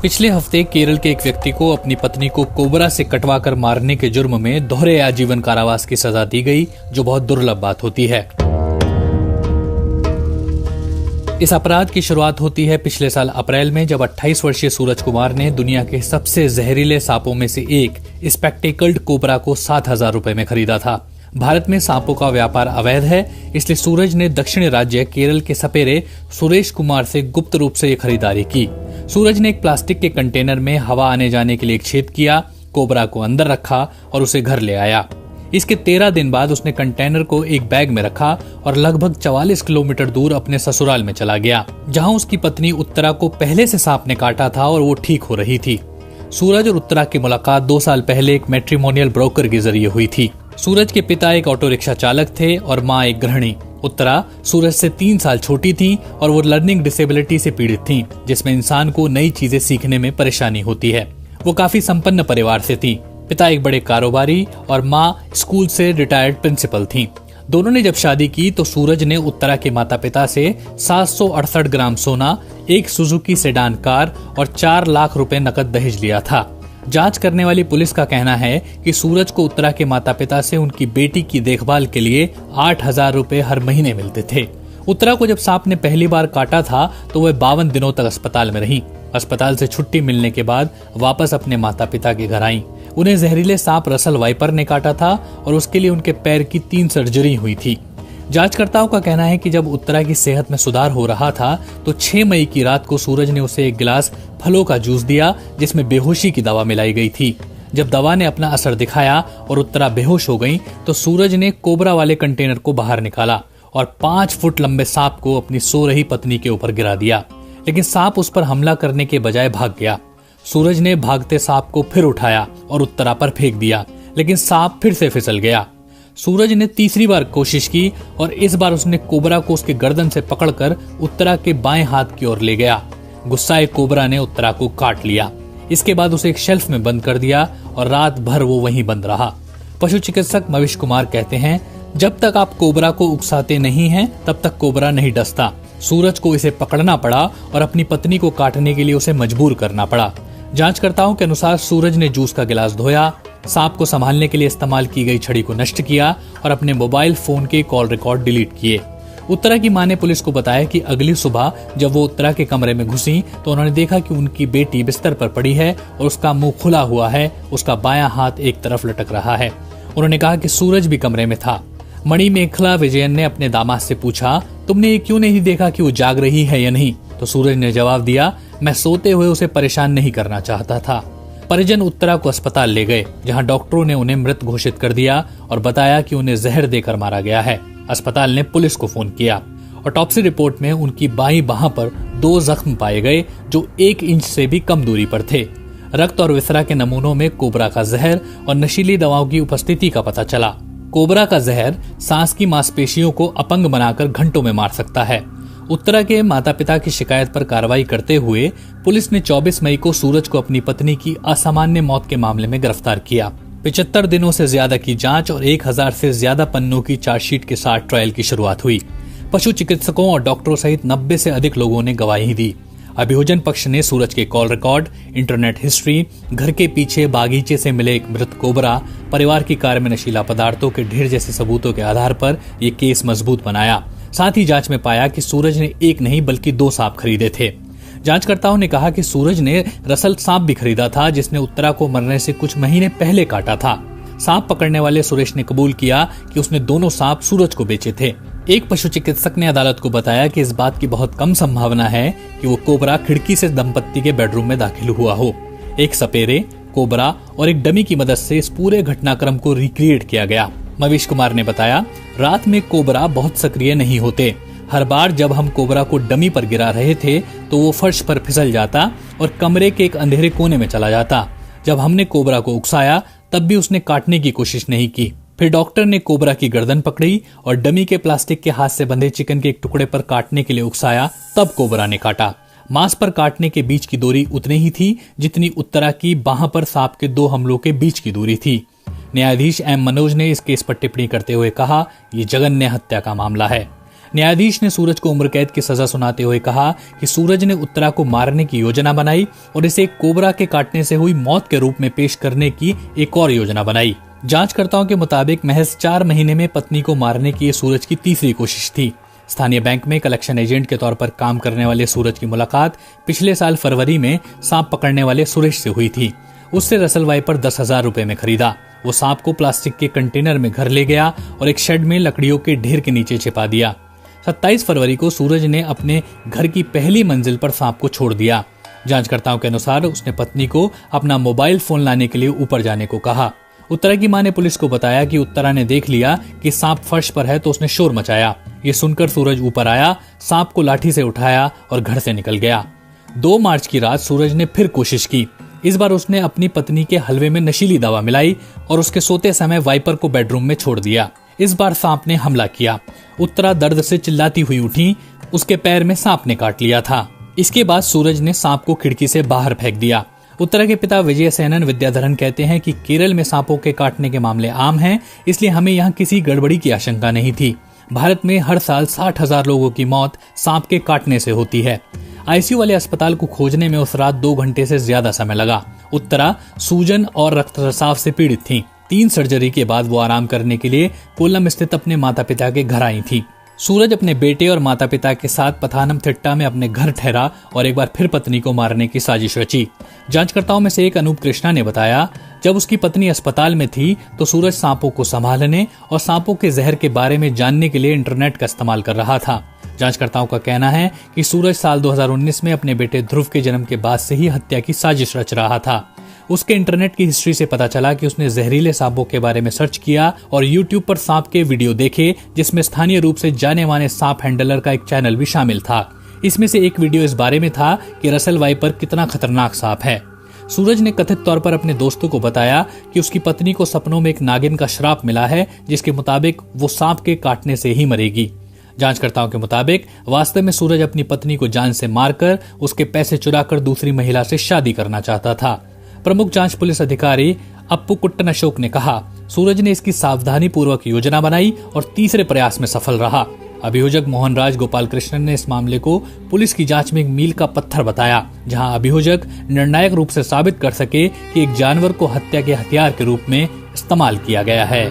पिछले हफ्ते केरल के एक व्यक्ति को अपनी पत्नी को कोबरा से कटवाकर मारने के जुर्म में दोहरे आजीवन कारावास की सजा दी गई, जो बहुत दुर्लभ बात होती है। इस अपराध की शुरुआत होती है पिछले साल अप्रैल में, जब 28 वर्षीय सूरज कुमार ने दुनिया के सबसे जहरीले सांपों में से एक स्पेक्टेकल्ड कोबरा को 7,000 रुपए में खरीदा था। भारत में सांपों का व्यापार अवैध है, इसलिए सूरज ने दक्षिणी राज्य केरल के सपेरे सुरेश कुमार से गुप्त रूप से ये खरीदारी की। सूरज ने एक प्लास्टिक के कंटेनर में हवा आने जाने के लिए एक छेद किया, कोबरा को अंदर रखा और उसे घर ले आया। इसके 13 दिन बाद उसने कंटेनर को एक बैग में रखा और लगभग 44 किलोमीटर दूर अपने ससुराल में चला गया, जहां उसकी पत्नी उत्तरा को पहले से सांप ने काटा था और वो ठीक हो रही थी। सूरज और उत्तरा की मुलाकात 2 साल पहले एक मैट्रिमोनियल ब्रोकर के जरिए हुई थी। सूरज के पिता एक ऑटो रिक्शा चालक थे और माँ एक गृहिणी। उत्तरा सूरज से 3 साल छोटी थी और वो लर्निंग डिसेबिलिटी से पीड़ित थी, जिसमें इंसान को नई चीजें सीखने में परेशानी होती है। वो काफी संपन्न परिवार से थी। पिता एक बड़े कारोबारी और माँ स्कूल से रिटायर्ड प्रिंसिपल थी। दोनों ने जब शादी की तो सूरज ने उत्तरा के माता पिता से 768 ग्राम सोना, एक सुजुकी सेडान कार और 4 लाख रुपए नकद दहेज लिया था। जांच करने वाली पुलिस का कहना है कि सूरज को उत्तरा के माता पिता से उनकी बेटी की देखभाल के लिए 8,000 रुपए हर महीने मिलते थे। उत्तरा को जब सांप ने पहली बार काटा था तो वह 52 दिनों तक अस्पताल में रही। अस्पताल से छुट्टी मिलने के बाद वापस अपने माता पिता के घर आई। उन्हें जहरीले सांप रसल वाइपर ने काटा था और उसके लिए उनके पैर की 3 सर्जरी हुई थी। जांचकर्ताओं का कहना है कि जब उत्तरा की सेहत में सुधार हो रहा था तो 6 मई की रात को सूरज ने उसे एक गिलास फलों का जूस दिया, जिसमें बेहोशी की दवा मिलाई गई थी। जब दवा ने अपना असर दिखाया और उत्तरा बेहोश हो गई तो सूरज ने कोबरा वाले कंटेनर को बाहर निकाला और 5 फुट लंबे सांप को अपनी सो रही पत्नी के ऊपर गिरा दिया, लेकिन सांप उस पर हमला करने के बजाय भाग गया। सूरज ने भागते सांप को फिर उठाया और उत्तरा पर फेंक दिया, लेकिन सांप फिर से फिसल गया। सूरज ने तीसरी बार कोशिश की और इस बार उसने कोबरा को उसके गर्दन से पकड़कर उत्तरा के बाएं हाथ की ओर ले गया। गुस्साए कोबरा ने उत्तरा को काट लिया। इसके बाद उसे एक शेल्फ में बंद कर दिया और रात भर वो वहीं बंद रहा। पशु चिकित्सक मविश कुमार कहते हैं, जब तक आप कोबरा को उकसाते नहीं हैं तब तक कोबरा नहीं डसता। सूरज को इसे पकड़ना पड़ा और अपनी पत्नी को काटने के लिए उसे मजबूर करना पड़ा। जांचकर्ताओं के अनुसार सूरज ने जूस का गिलास धोया, सांप को संभालने के लिए इस्तेमाल की गई छड़ी को नष्ट किया और अपने मोबाइल फोन के कॉल रिकॉर्ड डिलीट किए। उत्तरा की मां ने पुलिस को बताया कि अगली सुबह जब वो उत्तरा के कमरे में घुसी तो उन्होंने देखा कि उनकी बेटी बिस्तर पर पड़ी है और उसका मुंह खुला हुआ है, उसका बायां हाथ एक तरफ लटक रहा है। उन्होंने कहा कि सूरज भी कमरे में था। मणिमेखला विजयन ने अपने दामाद से पूछा, तुमने ये क्यों नहीं देखा कि वो जाग रही है या नहीं? तो सूरज ने जवाब दिया, मैं सोते हुए उसे परेशान नहीं करना चाहता था। परिजन उत्तरा को अस्पताल ले गए, जहां डॉक्टरों ने उन्हें मृत घोषित कर दिया और बताया कि उन्हें जहर देकर मारा गया है। अस्पताल ने पुलिस को फोन किया। ऑटोप्सी रिपोर्ट में उनकी बाईं बाह पर 2 जख्म पाए गए, जो 1 इंच से भी कम दूरी पर थे। रक्त और विसरा के नमूनों में कोबरा का जहर और नशीली दवाओं की उपस्थिति का पता चला। कोबरा का जहर सांस की मांसपेशियों को अपंग बनाकर घंटों में मार सकता है। उत्तरा के माता पिता की शिकायत पर कार्रवाई करते हुए पुलिस ने 24 मई को सूरज को अपनी पत्नी की असामान्य मौत के मामले में गिरफ्तार किया। 75 दिनों से ज्यादा की जांच और 1000 से ज्यादा पन्नों की चार्जशीट के साथ ट्रायल की शुरुआत हुई। पशु चिकित्सकों और डॉक्टरों सहित 90 से अधिक लोगों ने गवाही दी। अभियोजन पक्ष ने सूरज के कॉल रिकॉर्ड, इंटरनेट हिस्ट्री, घर के पीछे बागीचे से मिले एक मृत कोबरा, परिवार की कार में नशीला पदार्थों के ढेर जैसे सबूतों के आधार पर ये केस मजबूत बनाया। साथ ही जांच में पाया कि सूरज ने एक नहीं बल्कि 2 सांप खरीदे थे। जांचकर्ताओं ने कहा कि सूरज ने रसल सांप भी खरीदा था, जिसने उत्तरा को मरने से कुछ महीने पहले काटा था। सांप पकड़ने वाले सुरेश ने कबूल किया कि उसने दोनों सांप सूरज को बेचे थे। एक पशु चिकित्सक ने अदालत को बताया कि इस बात की बहुत कम संभावना है कि वो कोबरा खिड़की से दंपत्ति के बेडरूम में दाखिल हुआ हो। एक सपेरे, कोबरा और एक डमी की मदद से इस पूरे घटनाक्रम को रिक्रिएट किया गया। मविश कुमार ने बताया, रात में कोबरा बहुत सक्रिय नहीं होते। हर बार जब हम कोबरा को डमी पर गिरा रहे थे तो वो फर्श पर फिसल जाता और कमरे के एक अंधेरे कोने में चला जाता। जब हमने कोबरा को उकसाया तब भी उसने काटने की कोशिश नहीं की। फिर डॉक्टर ने कोबरा की गर्दन पकड़ी और डमी के प्लास्टिक के हाथ से बंधे चिकन के एक टुकड़े पर काटने के लिए उकसाया, तब कोबरा ने काटा। मांस पर काटने के बीच की दूरी उतनी ही थी जितनी उत्तरा की बाह पर सांप के 2 हमलों के बीच की दूरी थी। न्यायाधीश एम मनोज ने इस केस पर टिप्पणी करते हुए कहा, यह जघन्य हत्या का मामला है। न्यायाधीश ने सूरज को उम्र कैद की सजा सुनाते हुए कहा कि सूरज ने उत्तरा को मारने की योजना बनाई और इसे एक कोबरा के काटने से हुई मौत के रूप में पेश करने की एक और योजना बनाई। जांचकर्ताओं के मुताबिक महज 4 महीने में पत्नी को मारने की ये सूरज की तीसरी कोशिश थी। स्थानीय बैंक में कलेक्शन एजेंट के तौर पर काम करने वाले सूरज की मुलाकात पिछले साल फरवरी में सांप पकड़ने वाले सुरेश से हुई थी। उससे रसल वाइपर 10,000 रुपए में खरीदा। वो सांप को प्लास्टिक के कंटेनर में घर ले गया और एक शेड में लकड़ियों के ढेर के नीचे छिपा दिया। 27 फरवरी को सूरज ने अपने घर की पहली मंजिल पर सांप को छोड़ दिया। जांचकर्ताओं के अनुसार उसने पत्नी को अपना मोबाइल फोन लाने के लिए ऊपर जाने को कहा। उत्तरा की मां ने पुलिस को बताया कि उत्तरा ने देख लिया कि सांप फर्श पर है तो उसने शोर मचाया। ये सुनकर सूरज ऊपर आया, सांप को लाठी से उठाया और घर से निकल गया। 2 मार्च की रात सूरज ने फिर कोशिश की। इस बार उसने अपनी पत्नी के हलवे में नशीली दवा मिलाई और उसके सोते समय वाइपर को बेडरूम में छोड़ दिया। इस बार सांप ने हमला किया। उत्तरा दर्द से चिल्लाती हुई उठी। उसके पैर में सांप ने काट लिया था। इसके बाद सूरज ने सांप को खिड़की से बाहर फेंक दिया। उत्तरा के पिता विजय सेनन विद्याधरन कहते हैं कि केरल में सांपों के काटने के मामले आम हैं, इसलिए हमें यहाँ किसी गड़बड़ी की आशंका नहीं थी। भारत में हर साल 60,000 लोगों की मौत सांप के काटने से होती है। आईसीयू वाले अस्पताल को खोजने में उस रात 2 घंटे से ज्यादा समय लगा। उत्तरा सूजन और रक्तस्राव से पीड़ित थी। 3 सर्जरी के बाद वो आराम करने के लिए कोल्लम स्थित अपने माता पिता के घर आई थी। सूरज अपने बेटे और माता पिता के साथ पथानमथिट्टा में अपने घर ठहरा और एक बार फिर पत्नी को मारने की साजिश रची। जांचकर्ताओं में से एक अनूप कृष्णा ने बताया, जब उसकी पत्नी अस्पताल में थी तो सूरज सांपों को संभालने और सांपों के जहर के बारे में जानने के लिए इंटरनेट का इस्तेमाल कर रहा था। जांचकर्ताओं का कहना है कि सूरज साल 2019 में अपने बेटे ध्रुव के जन्म के बाद से ही हत्या की साजिश रच रहा था। उसके इंटरनेट की हिस्ट्री से पता चला कि उसने जहरीले सांपों के बारे में सर्च किया और यूट्यूब पर सांप के वीडियो देखे, जिसमें स्थानीय रूप से जाने माने सांप हैंडलर का एक चैनल भी शामिल था। इसमें से एक वीडियो इस बारे में था कि रसल वाइपर कितना खतरनाक सांप है। सूरज ने कथित तौर पर अपने दोस्तों को बताया कि उसकी पत्नी को सपनों में एक नागिन का श्राप मिला है, जिसके मुताबिक वो सांप के काटने से ही मरेगी। जांचकर्ताओं के मुताबिक वास्तव में सूरज अपनी पत्नी को जान से मारकर उसके पैसे चुराकर दूसरी महिला से शादी करना चाहता था। प्रमुख जांच पुलिस अधिकारी अप्पू कुट्टन अशोक ने कहा, सूरज ने इसकी सावधानी पूर्वक योजना बनाई और तीसरे प्रयास में सफल रहा। अभियोजक मोहनराज गोपाल कृष्णन ने इस मामले को पुलिस की जांच में एक मील का पत्थर बताया, जहां अभियोजक निर्णायक रूप से साबित कर सके कि एक जानवर को हत्या के हथियार के रूप में इस्तेमाल किया गया है।